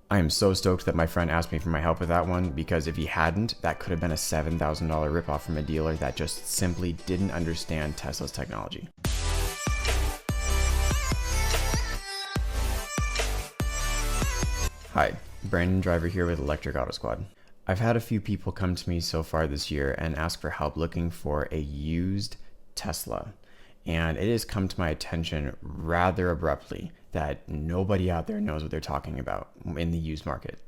I am so stoked that my friend asked me for my help with that one, because if he hadn't, that could have been a $7,000 ripoff from a dealer that just simply didn't understand Tesla's technology. Hi, Brandon Driver here with Electric Auto Squad. I've had a few people come to me so far this year and ask for help looking for a used Tesla. And it has come to my attention rather abruptly that nobody out there knows what they're talking about in the used market.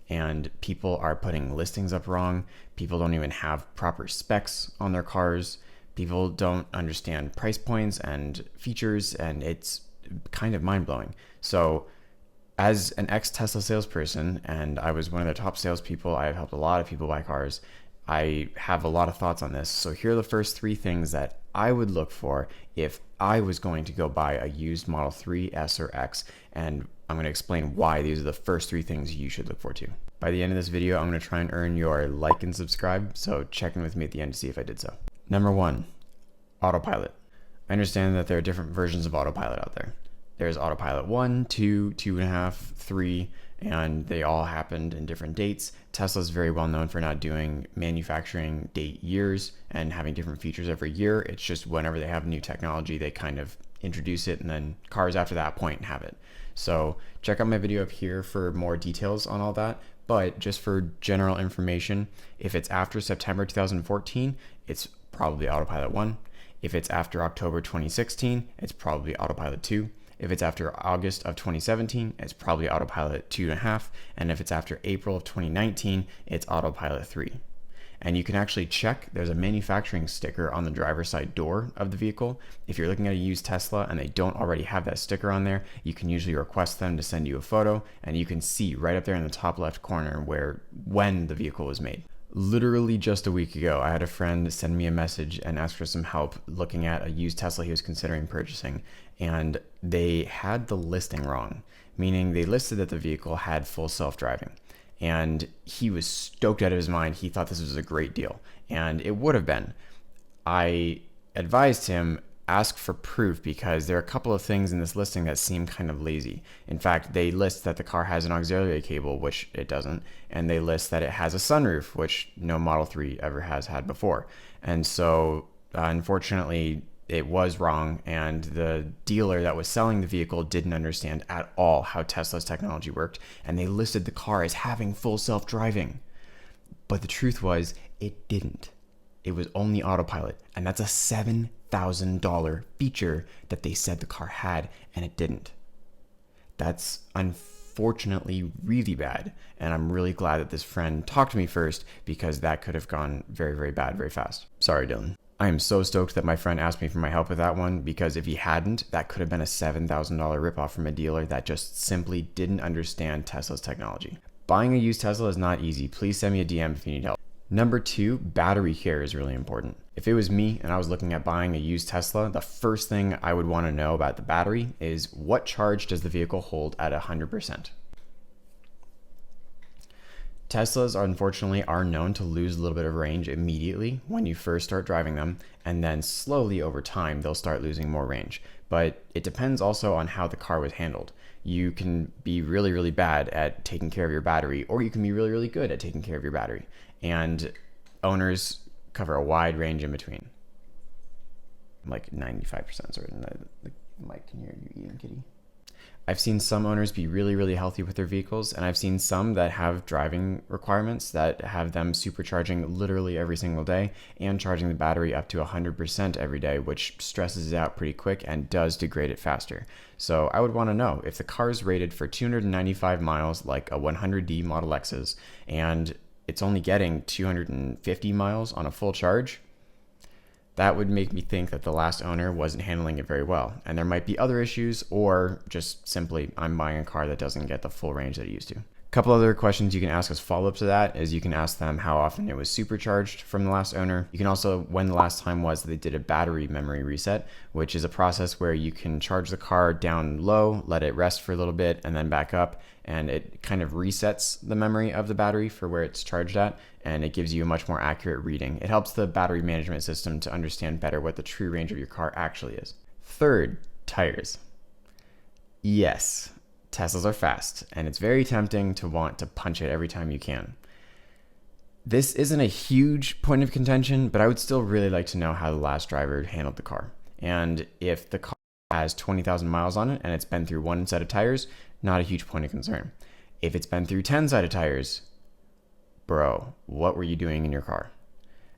And people are putting listings up wrong. People don't even have proper specs on their cars. People don't understand price points and features, and it's kind of mind-blowing. So as an ex-Tesla salesperson, and I was one of the top salespeople, I've helped a lot of people buy cars, I have a lot of thoughts on this. So here are the first three things that I would look for if I was going to go buy a used Model 3, S, or X, and I'm going to explain why these are the first three things you should look for too. By the end of this video, I'm going to try and earn your like and subscribe, so check in with me at the end to see if I did so. Number one, Autopilot. I understand that there are different versions of Autopilot out there. There's Autopilot 1, 2, 2.5, 3, and they all happened in different dates. Tesla's very well known for not doing manufacturing date years and having different features every year. It's just whenever they have new technology, they kind of introduce it, and then cars after that point have it. So check out my video up here for more details on all that. But just for general information, if it's after September 2014, it's probably Autopilot 1. If it's after October 2016, it's probably Autopilot 2. If it's after August of 2017, it's probably Autopilot 2.5. And if it's after April of 2019, it's Autopilot 3. And you can actually check, there's a manufacturing sticker on the driver's side door of the vehicle. If you're looking at a used Tesla and they don't already have that sticker on there, you can usually request them to send you a photo, and you can see right up there in the top left corner when the vehicle was made. Literally just a week ago, I had a friend send me a message and ask for some help looking at a used Tesla he was considering purchasing, and they had the listing wrong, meaning they listed that the vehicle had full self-driving, and he was stoked out of his mind. He thought this was a great deal, and it would have been. I advised him, ask for proof, because there are a couple of things in this listing that seem kind of lazy. In fact, they list that the car has an auxiliary cable, which it doesn't, and they list that it has a sunroof, which no Model 3 ever has had before. And so unfortunately it was wrong, and the dealer that was selling the vehicle didn't understand at all how Tesla's technology worked, and they listed the car as having full self-driving. But the truth was, it didn't. It was only Autopilot, and that's a $7,000 feature that they said the car had, and it didn't. That's unfortunately really bad, and I'm really glad that this friend talked to me first, because that could have gone very, very bad very fast. Sorry, Dylan. I am so stoked that my friend asked me for my help with that one, because if he hadn't, that could have been a $7,000 ripoff from a dealer that just simply didn't understand Tesla's technology. Buying a used Tesla is not easy. Please send me a DM if you need help. Number two, battery care is really important. If it was me and I was looking at buying a used Tesla, the first thing I would want to know about the battery is what charge does the vehicle hold at 100%? Teslas, unfortunately, are known to lose a little bit of range immediately when you first start driving them, and then slowly over time, they'll start losing more range. But it depends also on how the car was handled. You can be really, really bad at taking care of your battery, or you can be really, really good at taking care of your battery. And owners cover a wide range in between. I'm like 95% certain that the mic can hear you eating, kitty. I've seen some owners be really, really healthy with their vehicles, and I've seen some that have driving requirements that have them supercharging literally every single day and charging the battery up to 100% every day, which stresses it out pretty quick and does degrade it faster. So I would want to know if the car is rated for 295 miles like a 100D Model X's, and it's only getting 250 miles on a full charge, that would make me think that the last owner wasn't handling it very well. And there might be other issues, or just simply I'm buying a car that doesn't get the full range that it used to. A couple other questions you can ask as follow-up to that is you can ask them how often it was supercharged from the last owner. You can also, when the last time was that they did a battery memory reset, which is a process where you can charge the car down low, let it rest for a little bit, and then back up, and it kind of resets the memory of the battery for where it's charged at, and it gives you a much more accurate reading. It helps the battery management system to understand better what the true range of your car actually is. Third, tires. Yes. Teslas are fast, and it's very tempting to want to punch it every time you can. This isn't a huge point of contention, but I would still really like to know how the last driver handled the car. And if the car has 20,000 miles on it and it's been through one set of tires, not a huge point of concern. If it's been through 10 set of tires, bro, what were you doing in your car?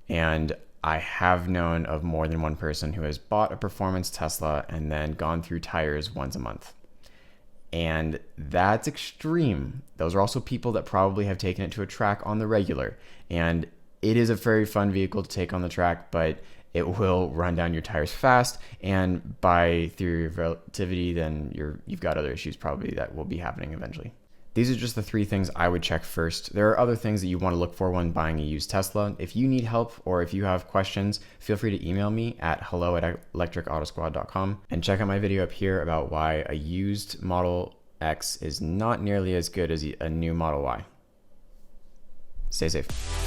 And I have known of more than one person who has bought a performance Tesla and then gone through tires once a month. And that's extreme. Those are also people that probably have taken it to a track on the regular. And it is a very fun vehicle to take on the track, but it will run down your tires fast. And by theory of relativity, then you've got other issues probably that will be happening eventually. These are just the 3 things I would check first. There are other things that you want to look for when buying a used Tesla. If you need help or if you have questions, feel free to email me at hello@electricautosquad.com and check out my video up here about why a used Model X is not nearly as good as a new Model Y. Stay safe.